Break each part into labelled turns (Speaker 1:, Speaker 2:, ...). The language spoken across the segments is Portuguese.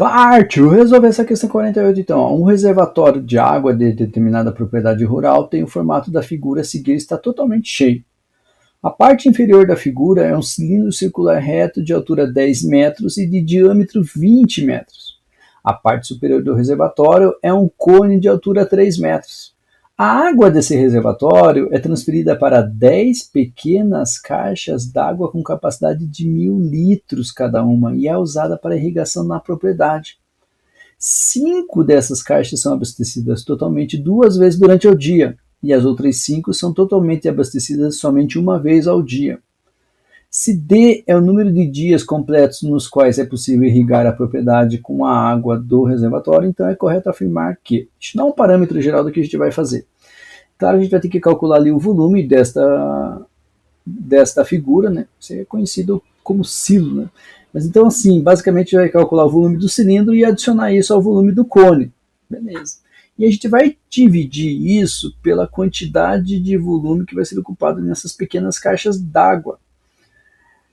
Speaker 1: Partiu resolver essa questão 48 então. Um reservatório de água de determinada propriedade rural tem o formato da figura a seguir, está totalmente cheio. A parte inferior da figura é um cilindro circular reto de altura 10 metros e de diâmetro 20 metros. A parte superior do reservatório é um cone de altura 3 metros. A água desse reservatório é transferida para 10 pequenas caixas d'água com capacidade de 1.000 litros cada uma e é usada para irrigação na propriedade. 5 dessas caixas são abastecidas totalmente 2 vezes durante o dia, e as outras 5 são totalmente abastecidas somente uma vez ao dia. Se D é o número de dias completos nos quais é possível irrigar a propriedade com a água do reservatório, então é correto afirmar que, isso dá um parâmetro geral do que a gente vai fazer. Claro, a gente vai ter que calcular ali o volume desta figura, né? Isso é conhecido como silo, né? Mas então, assim, basicamente vai calcular o volume do cilindro e adicionar isso ao volume do cone. Beleza. E a gente vai dividir isso pela quantidade de volume que vai ser ocupado nessas pequenas caixas d'água.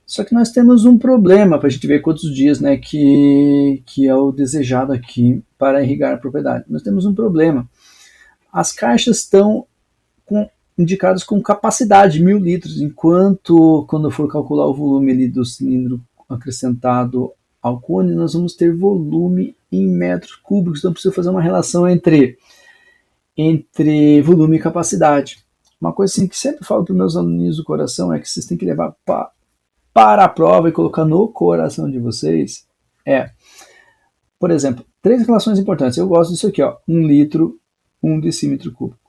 Speaker 1: Só que nós temos um problema para a gente ver quantos dias, né, que é o desejado aqui para irrigar a propriedade. Nós temos um problema. As caixas estão indicadas com capacidade 1.000 litros, enquanto quando for calcular o volume ali do cilindro acrescentado ao cone, nós vamos ter volume em metros cúbicos, então preciso fazer uma relação entre volume e capacidade. Uma coisa assim que sempre falo para os meus alunos do coração é que vocês têm que levar para a prova e colocar no coração de vocês por exemplo, 3 relações importantes. Eu gosto disso aqui, ó, 1 litro, 1 decímetro cúbico.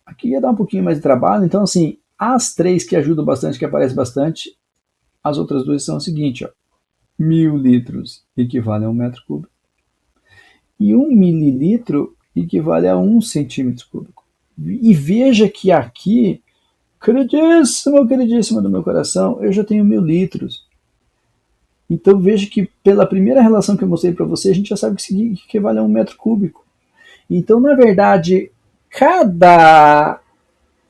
Speaker 1: Aqui ia dar um pouquinho mais de trabalho, então assim, as 3 que ajudam bastante, que aparecem bastante, as outras 2 são o seguinte, ó, 1.000 litros equivale a 1 metro cúbico e 1 mililitro equivale a 1 centímetro cúbico. E veja que aqui, queridíssimo do meu coração, eu já tenho 1.000 litros. Então veja que pela primeira relação que eu mostrei para você, a gente já sabe que equivale a 1 metro cúbico. Então, na verdade, cada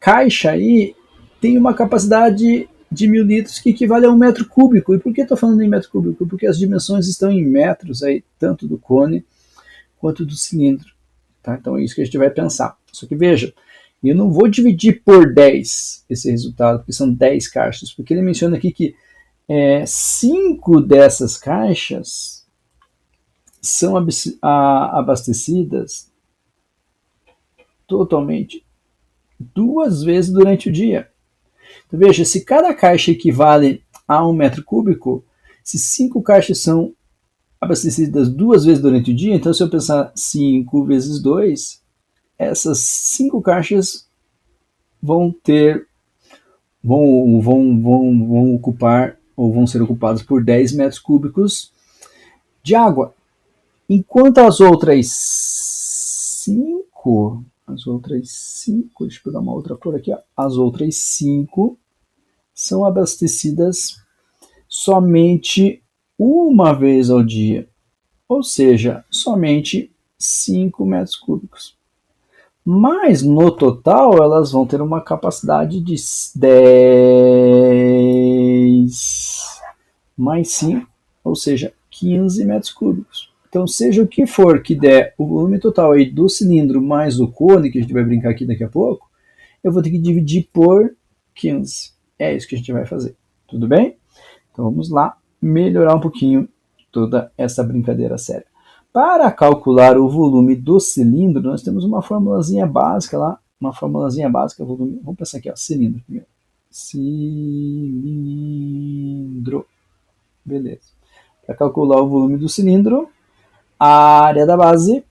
Speaker 1: caixa aí tem uma capacidade de 1.000 litros que equivale a 1 metro cúbico. E por que estou falando em metro cúbico? Porque as dimensões estão em metros aí, tanto do cone quanto do cilindro. Tá? Então é isso que a gente vai pensar. Só que veja, eu não vou dividir por 10 esse resultado, porque são 10 caixas, porque ele menciona aqui que 5 dessas caixas são abastecidas totalmente 2 vezes durante o dia. Então, veja, se cada caixa equivale a 1 metro cúbico, se 5 caixas são abastecidas 2 vezes durante o dia, então se eu pensar 5 vezes 2, essas 5 caixas vão ocupar ou vão ser ocupadas por 10 metros cúbicos de água. Enquanto as outras 5, deixa eu pegar uma outra cor aqui, ó, as outras 5 são abastecidas somente uma vez ao dia, ou seja, somente 5 metros cúbicos. Mas no total elas vão ter uma capacidade de 10 mais 5, ou seja, 15 metros cúbicos. Então, seja o que for que der o volume total aí do cilindro mais o cone, que a gente vai brincar aqui daqui a pouco, eu vou ter que dividir por 15. É isso que a gente vai fazer. Tudo bem? Então, vamos lá melhorar um pouquinho toda essa brincadeira séria. Para calcular o volume do cilindro, nós temos uma formulazinha básica lá. Volume, vamos pensar aqui, ó, cilindro primeiro. Cilindro. Beleza. Para calcular o volume do cilindro, a área da base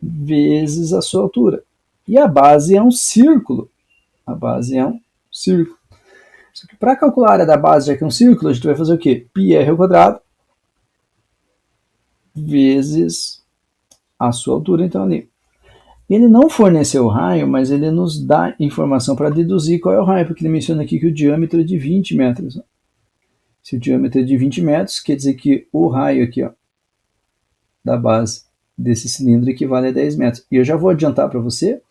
Speaker 1: vezes a sua altura. E a base é um círculo. Só que para calcular a área da base, já que é um círculo, a gente vai fazer o quê? Πr ao quadrado vezes a sua altura, então ali. Ele não forneceu o raio, mas ele nos dá informação para deduzir qual é o raio, porque ele menciona aqui que o diâmetro é de 20 metros. Se o diâmetro é de 20 metros, quer dizer que o raio aqui, ó, da base desse cilindro equivale a 10 metros. E eu já vou adiantar para você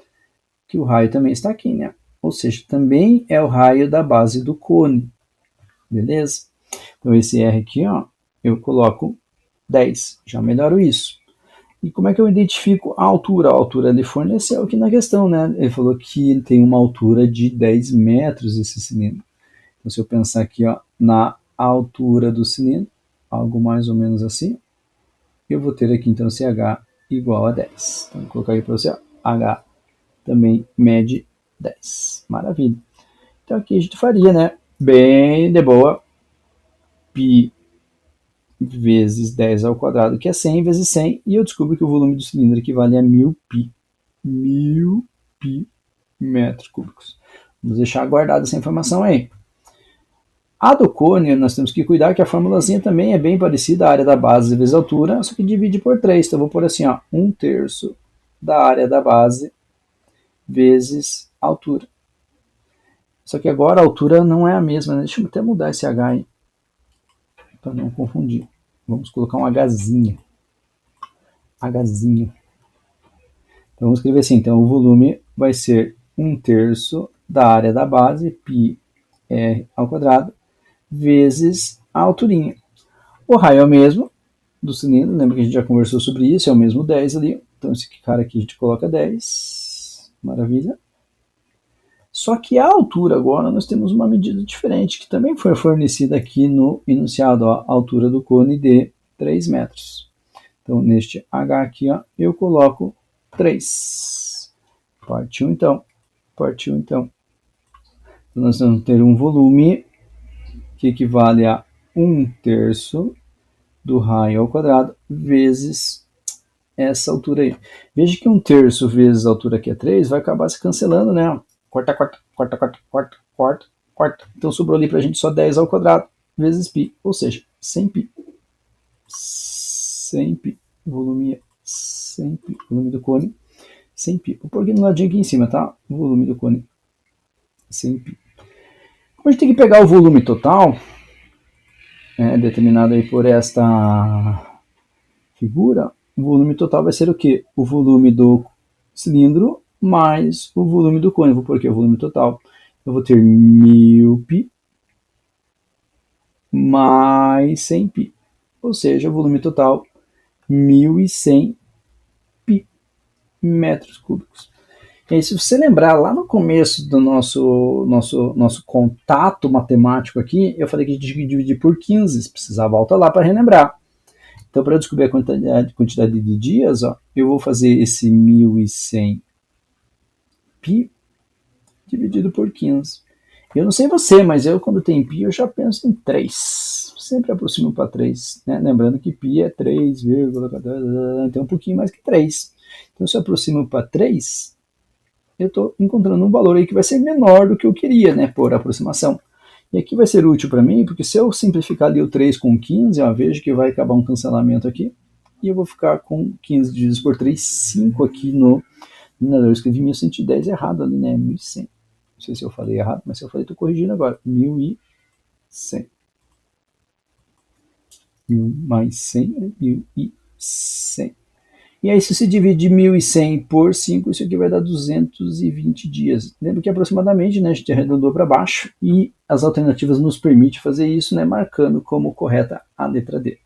Speaker 1: que o raio também está aqui, né? Ou seja, também é o raio da base do cone. Beleza? Então esse R aqui, ó, eu coloco 10. Já melhoro isso. E como é que eu identifico a altura? A altura ele forneceu aqui na questão, né? Ele falou que ele tem uma altura de 10 metros esse cilindro. Então, se eu pensar aqui ó, na altura do cilindro, algo mais ou menos assim, eu vou ter aqui então CH igual a 10. Então, vou colocar aqui para você, ó, H também mede 10. Maravilha. Então, aqui a gente faria, né? Bem de boa, π vezes 10 ao quadrado, que é 100 vezes 100, e eu descubro que o volume do cilindro equivale a 1000π. 1000π metros cúbicos. Vamos deixar guardada essa informação aí. A do cone, nós temos que cuidar que a formulazinha também é bem parecida, a área da base vezes a altura, só que divide por 3. Então, eu vou pôr assim, ó, 1/3 da área da base vezes a altura. Só que agora a altura não é a mesma, né? Deixa eu até mudar esse H aí, para não confundir. Vamos colocar um Hzinho. Hzinho. Então, vamos escrever assim, então o volume vai ser 1/3 da área da base, πr ao quadrado, vezes a alturinha. O raio é o mesmo do cilindro, lembra que a gente já conversou sobre isso, é o mesmo 10 ali. Então esse cara aqui a gente coloca 10, maravilha. Só que a altura agora nós temos uma medida diferente, que também foi fornecida aqui no enunciado, ó, a altura do cone de 3 metros. Então neste H aqui ó, eu coloco 3. Partiu então. Partiu então. Então nós vamos ter um volume que equivale a 1/3 do raio ao quadrado vezes essa altura aí. Veja que 1/3 vezes a altura que é 3 vai acabar se cancelando, né? Corta, corta, corta, corta, corta, corta, corta. Então sobrou ali para a gente só 10 ao quadrado vezes π, ou seja, 100π. 100π. O volume é 100π. O volume do cone, 100π. Vou pôr aqui no ladinho aqui em cima, tá? O volume do cone, 100π. Como a gente tem que pegar o volume total, determinado aí por esta figura, o volume total vai ser o quê? O volume do cilindro mais o volume do cone. Vou pôr aqui o volume total. Eu vou ter 1000π mais 100π. Ou seja, o volume total 1100π metros cúbicos. E aí, se você lembrar lá no começo do nosso contato matemático aqui, eu falei que a gente tinha que dividir por 15, se precisar volta lá para relembrar. Então, para descobrir a quantidade de dias, ó, eu vou fazer esse 1100π dividido por 15. Eu não sei você, mas eu quando tem π eu já penso em 3. Sempre aproximo para 3. Né? Lembrando que π é 3, então um pouquinho mais que 3. Então, se eu aproximo para 3, eu estou encontrando um valor aí que vai ser menor do que eu queria, né, por aproximação. E aqui vai ser útil para mim, porque se eu simplificar ali o 3 com 15, ó, vejo que vai acabar um cancelamento aqui, e eu vou ficar com 15 divididos por 3, 5 aqui no numerador. Eu escrevi 1110 errado ali, né, 1100. Não sei se eu falei errado, mas se eu falei, estou corrigindo agora. 1100. 1000 mais 100 é 1100. E aí, se você dividir 1100 por 5, isso aqui vai dar 220 dias. Lembra que aproximadamente, né, a gente arredondou para baixo e as alternativas nos permitem fazer isso, né, marcando como correta a letra D.